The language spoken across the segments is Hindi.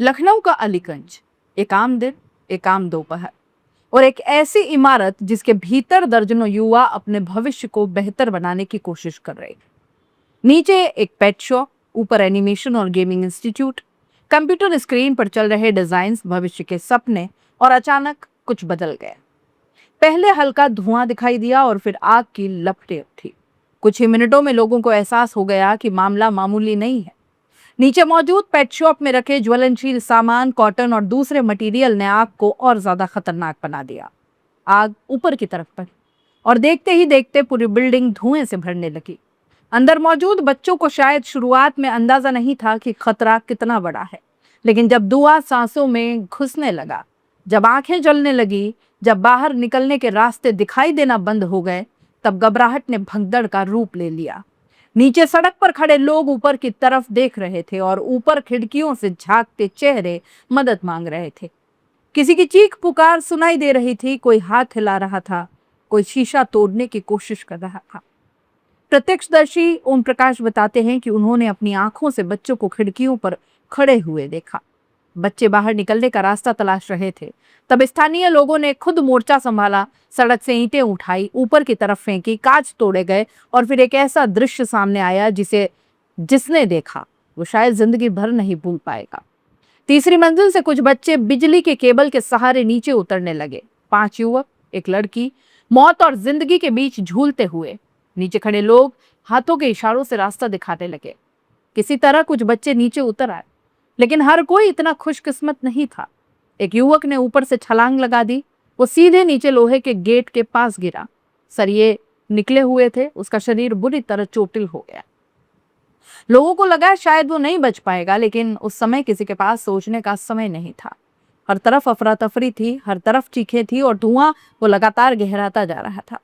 लखनऊ का अलीगंज, एक आम दिन, एक आम दोपहर और एक ऐसी इमारत जिसके भीतर दर्जनों युवा अपने भविष्य को बेहतर बनाने की कोशिश कर रहे। नीचे एक पेट शॉप, ऊपर एनिमेशन और गेमिंग इंस्टीट्यूट, कंप्यूटर स्क्रीन पर चल रहे डिजाइन्स, भविष्य के सपने। और अचानक कुछ बदल गया। पहले हल्का धुआं दिखाई दिया और फिर आग की लपटें उठी। कुछ ही मिनटों में लोगों को एहसास हो गया कि मामला मामूली नहीं है। नीचे मौजूद पेट शॉप में रखे ज्वलनशील सामान, कॉटन और दूसरे मटेरियल ने आग को और ज्यादा खतरनाक बना दिया। आग ऊपर की तरफ बढ़ी और देखते ही देखते पूरी बिल्डिंग धुएं से भरने लगी। अंदर मौजूद बच्चों को शायद शुरुआत में अंदाजा नहीं था कि खतरा कितना बड़ा है, लेकिन जब धुआं सांसों में घुसने लगा, जब आंखें जलने लगी, जब बाहर निकलने के रास्ते दिखाई देना बंद हो गए, तब घबराहट ने भगदड़ का रूप ले लिया। नीचे सड़क पर खड़े लोग ऊपर की तरफ देख रहे थे और ऊपर खिड़कियों से झांकते चेहरे मदद मांग रहे थे। किसी की चीख पुकार सुनाई दे रही थी, कोई हाथ हिला रहा था, कोई शीशा तोड़ने की कोशिश कर रहा था। प्रत्यक्षदर्शी ओम प्रकाश बताते हैं कि उन्होंने अपनी आंखों से बच्चों को खिड़कियों पर खड़े हुए देखा। बच्चे बाहर निकलने का रास्ता तलाश रहे थे। तब स्थानीय लोगों ने खुद मोर्चा संभाला, सड़क से ईंटें उठाई, ऊपर की तरफ फेंकी, कांच तोड़े गए और फिर एक ऐसा दृश्य सामने आया जिसे जिसने देखा वो शायद जिंदगी भर नहीं भूल पाएगा। तीसरी मंजिल से कुछ बच्चे बिजली के केबल के सहारे नीचे उतरने लगे। 5 युवक, एक लड़की, मौत और जिंदगी के बीच झूलते हुए। नीचे खड़े लोग हाथों के इशारों से रास्ता दिखाने लगे। किसी तरह कुछ बच्चे नीचे उतर आए, लेकिन हर कोई इतना खुशकिस्मत नहीं था। एक युवक ने ऊपर से छलांग लगा दी। वो सीधे नीचे लोहे के गेट के पास गिरा। सरिये निकले हुए थे, उसका शरीर बुरी तरह चोटिल हो गया। लोगों को लगा शायद वो नहीं बच पाएगा, लेकिन उस समय किसी के पास सोचने का समय नहीं था। हर तरफ अफरा तफरी थी, हर तरफ चीखें थी और धुआं वो लगातार गहराता जा रहा था।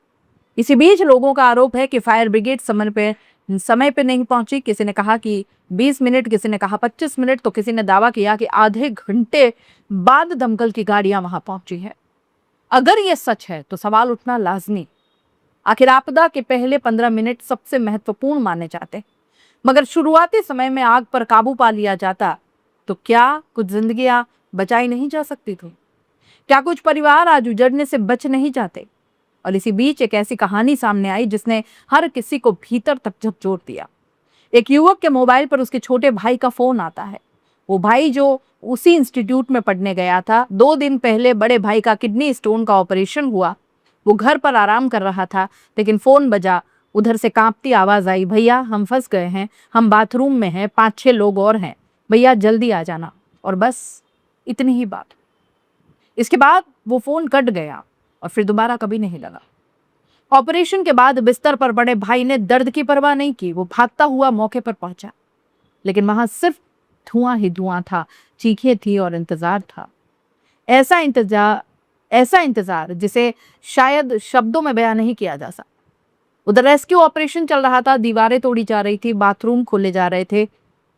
इसी बीच लोगों का आरोप है कि फायर ब्रिगेड समय पे नहीं पहुंची। किसी ने कहा कि 20 मिनट, किसी ने कहा 25 मिनट, तो किसी ने दावा किया कि आधे घंटे बाद दमकल की गाड़ियां वहां पहुंची है। अगर ये सच है तो सवाल उठना लाजमी। आखिर आपदा के पहले 15 मिनट सबसे महत्वपूर्ण माने जाते, मगर शुरुआती समय में आग पर काबू पा लिया जाता तो क्या कुछ जिंदगियां बचाई नहीं जा सकती थी? क्या कुछ परिवार आज उजड़ने से बच नहीं जाते? और इसी बीच एक ऐसी कहानी सामने आई जिसने हर किसी को भीतर तक झकझोर दिया। एक युवक के मोबाइल पर उसके छोटे भाई का फोन आता है। वो भाई जो उसी इंस्टीट्यूट में पढ़ने गया था। 2 दिन पहले बड़े भाई का किडनी स्टोन का ऑपरेशन हुआ। वो घर पर आराम कर रहा था, लेकिन फोन बजा। उधर से कांपती आवाज आई, भैया हम फंस गए हैं, हम बाथरूम में हैं, 5-6 लोग और हैं, भैया जल्दी आ जाना। और बस इतनी ही बात। इसके बाद वो फोन कट गया और फिर दोबारा कभी नहीं लगा। ऑपरेशन के बाद बिस्तर पर बड़े भाई ने दर्द की परवाह नहीं की। वो भागता हुआ मौके पर पहुंचा, लेकिन वहां सिर्फ धुआं ही धुआं था, चीखें थी और इंतजार था। ऐसा इंतजार जिसे शायद शब्दों में बयां नहीं किया जा सकता। उधर रेस्क्यू ऑपरेशन चल रहा था। दीवारें तोड़ी जा रही थी, बाथरूम खोले जा रहे थे,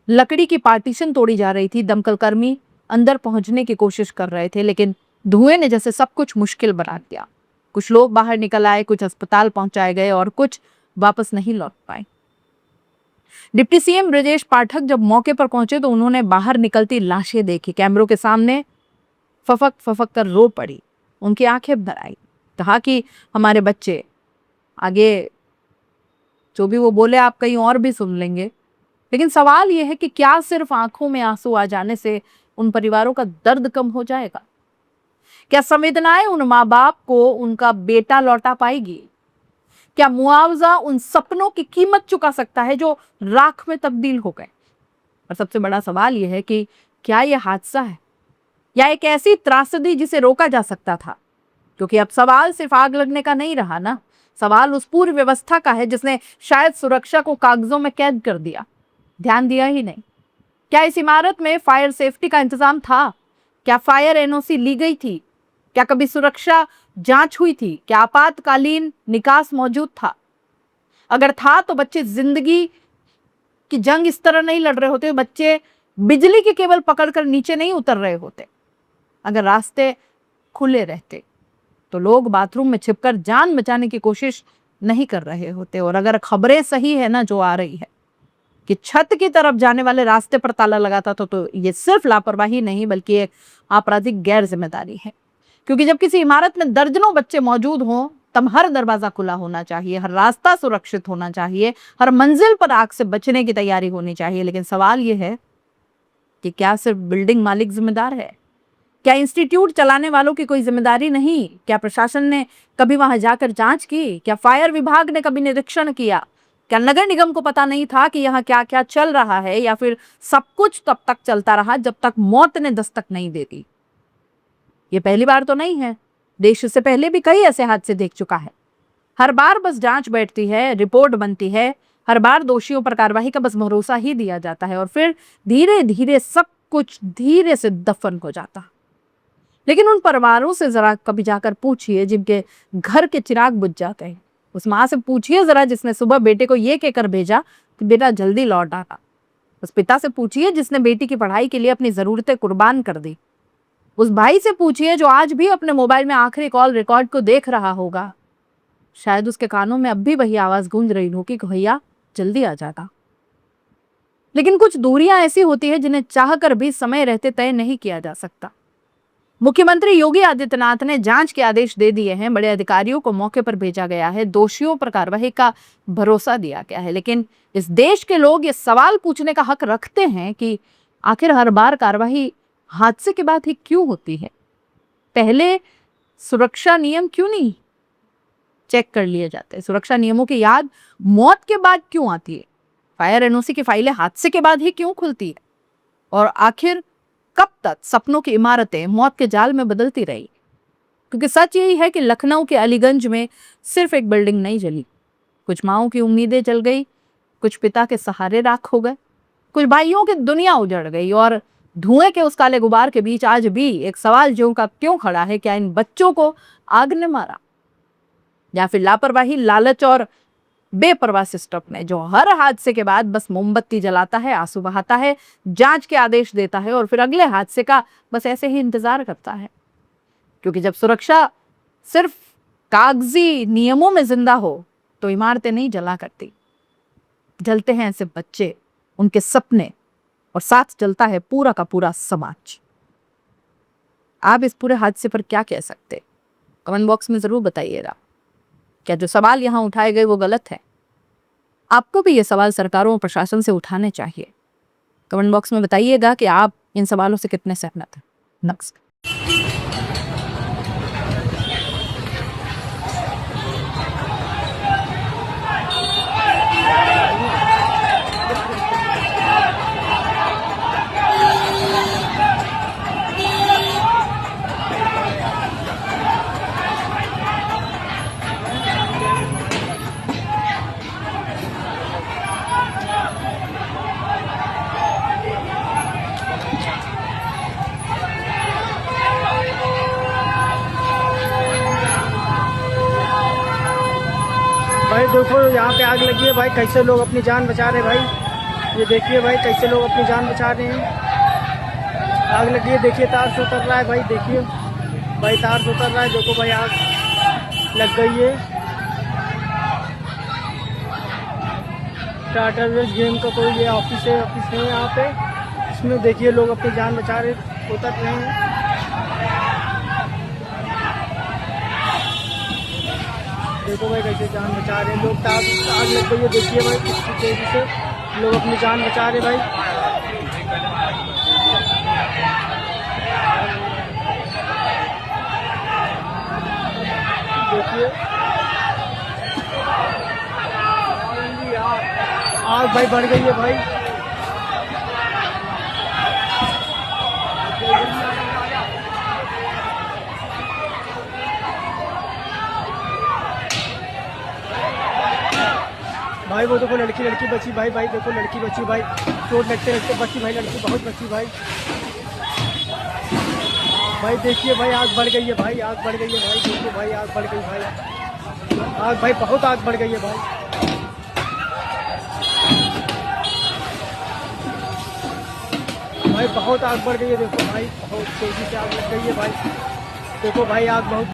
लकड़ी की पार्टीशन तोड़ी जा रही थी। दमकल कर्मी अंदर पहुंचने की कोशिश कर रहे थे, लेकिन धुएं ने जैसे सब कुछ मुश्किल बना दिया। कुछ लोग बाहर निकल आए, कुछ अस्पताल पहुंचाए गए और कुछ वापस नहीं लौट पाए। डिप्टी सीएम ब्रजेश पाठक जब मौके पर पहुंचे तो उन्होंने बाहर निकलती लाशें देखी। कैमरों के सामने फफक फफक कर रो पड़ी। उनकी आंखें भर आई। कहा कि हमारे बच्चे, आगे जो भी वो बोले आप कहीं और भी सुन लेंगे। लेकिन सवाल यह है कि क्या सिर्फ आंखों में आंसू आ जाने से उन परिवारों का दर्द कम हो जाएगा? क्या संवेदनाएं उन माँ बाप को उनका बेटा लौटा पाएगी? क्या मुआवजा उन सपनों की कीमत चुका सकता है जो राख में तब्दील हो गए? और सबसे बड़ा सवाल यह है कि क्या यह हादसा है या एक ऐसी त्रासदी जिसे रोका जा सकता था? क्योंकि अब सवाल सिर्फ आग लगने का नहीं रहा ना, सवाल उस पूरी व्यवस्था का है जिसने शायद सुरक्षा को कागजों में कैद कर दिया, ध्यान दिया ही नहीं। क्या इस इमारत में फायर सेफ्टी का इंतजाम था? क्या फायर एनओसी ली गई थी? क्या कभी सुरक्षा जांच हुई थी? क्या आपातकालीन निकास मौजूद था? अगर था तो बच्चे जिंदगी की जंग इस तरह नहीं लड़ रहे होते। बच्चे बिजली के केबल पकड़कर नीचे नहीं उतर रहे होते। अगर रास्ते खुले रहते तो लोग बाथरूम में छिपकर जान बचाने की कोशिश नहीं कर रहे होते। और अगर खबरें सही है ना जो आ रही है, कि छत की तरफ जाने वाले रास्ते पर ताला लगाता था, तो ये सिर्फ लापरवाही नहीं बल्कि एक आपराधिक गैर जिम्मेदारी है। क्योंकि जब किसी इमारत में दर्जनों बच्चे मौजूद हों तब हर दरवाजा खुला होना चाहिए, हर रास्ता सुरक्षित होना चाहिए, हर मंजिल पर आग से बचने की तैयारी होनी चाहिए। लेकिन सवाल यह है कि क्या सिर्फ बिल्डिंग मालिक जिम्मेदार है? क्या इंस्टीट्यूट चलाने वालों की कोई जिम्मेदारी नहीं? क्या प्रशासन ने कभी वहां जाकर जांच की? क्या फायर विभाग ने कभी निरीक्षण किया? क्या नगर निगम को पता नहीं था कि यहाँ क्या क्या चल रहा है? या फिर सब कुछ तब तक चलता रहा जब तक मौत ने दस्तक नहीं दे दी? ये पहली बार तो नहीं है, देश इससे पहले भी कई ऐसे हादसे देख चुका है। हर बार बस जांच बैठती है, रिपोर्ट बनती है, हर बार दोषियों पर कार्रवाई का बस भरोसा ही दिया जाता है और फिर धीरे धीरे सब कुछ धीरे से दफन हो जाता। लेकिन उन परिवारों से जरा कभी जाकर पूछिए जिनके घर के चिराग बुझ जाते हैं। उस माँ से पूछिए जरा जिसने सुबह बेटे को ये कहकर भेजा कि बेटा जल्दी लौट आना। उस पिता से पूछिए जिसने बेटी की पढ़ाई के लिए अपनी जरूरतें कुर्बान कर दी। उस भाई से पूछिए जो आज भी अपने मोबाइल में आखिरी कॉल रिकॉर्ड को देख रहा होगा। शायद उसके कानों में अब भी वही आवाज गूंज रही होगी कि भैया जल्दी आ जाता। लेकिन कुछ दूरियां ऐसी होती है जिन्हें चाहकर भी समय रहते तय नहीं किया जा सकता। मुख्यमंत्री योगी आदित्यनाथ ने जांच के आदेश दे दिए हैं, बड़े अधिकारियों को मौके पर भेजा गया है, दोषियों पर कार्रवाई का भरोसा दिया गया है। लेकिन इस देश के लोग ये सवाल पूछने का हक रखते हैं कि आखिर हर बार कार्रवाई हादसे के बाद ही क्यों होती है? पहले सुरक्षा नियम क्यों नहीं चेक कर लिए जाते? सुरक्षा नियमों की याद मौत के बाद क्यों आती है? फायर एनओसी की फाइलें हादसे के बाद ही क्यों खुलती है? और आखिर कब तक सपनों की इमारतें मौत के जाल में बदलती रही? क्योंकि सच यही है कि लखनऊ के अलीगंज में सिर्फ एक बिल्डिंग नहीं जली, कुछ माओं की उम्मीदें जल गई, कुछ पिता के सहारे राख हो गए, कुछ भाइयों की दुनिया उजड़ गई। और धुएं के उस काले गुबार के बीच आज भी एक सवाल ज्यों का क्यों खड़ा है, क्या इन बच्चों को आग ने मारा या फिर लापरवाही, लालच और बेपरवाह सिस्टम ने, जो हर हादसे के बाद बस मोमबत्ती जलाता है, आंसू बहाता है, जांच के आदेश देता है और फिर अगले हादसे का बस ऐसे ही इंतजार करता है। क्योंकि जब सुरक्षा सिर्फ कागजी नियमों में जिंदा हो तो इमारतें नहीं जला करती, जलते हैं ऐसे बच्चे, उनके सपने, और साथ जलता है पूरा का पूरा समाज। आप इस पूरे हादसे पर क्या कह सकते? कमेंट बॉक्स में जरूर बताइएगा। क्या जो सवाल यहाँ उठाए गए वो गलत है? आपको भी ये सवाल सरकारों और प्रशासन से उठाने चाहिए। कमेंट बॉक्स में बताइएगा कि आप इन सवालों से कितने सहमत हैं। नमस्कार। भाई देखो यहाँ पे आग लगी है भाई, कैसे लोग अपनी जान बचा रहे हैं भाई। ये देखिए भाई कैसे लोग अपनी जान बचा रहे हैं। आग लगी है, देखिए तार से उतर रहा है भाई, देखिए भाई तार से उतर रहा है, देखो भाई आग लग गई है। टाटा वेस्ट गेम का कोई ये ऑफिस है यहाँ पे, इसमें देखिए लोग अपनी जान बचा रहे, उतर रहे हैं। देखो भाई कैसे जान बचा रहे हैं लोग, आग लग गई है, देखिए भाई कितनी तेजी से लोग अपनी जान बचा रहे भाई। देखिए आग भाई बढ़ गई है भाई। भाई वो देखो लड़की बची भाई, देखो लड़की बची भाई, चोट लगते बची भाई, लड़की बहुत बची भाई। भाई देखिए भाई आग बढ़ गई है भाई, आग बढ़ गई है भाई, देखिए भाई आग बढ़ गई भाई, आग भाई बहुत आग बढ़ गई है भाई। भाई बहुत आग बढ़ गई है, देखो भाई बहुत तेजी से आग लग गई है भाई, देखो भाई आग बहुत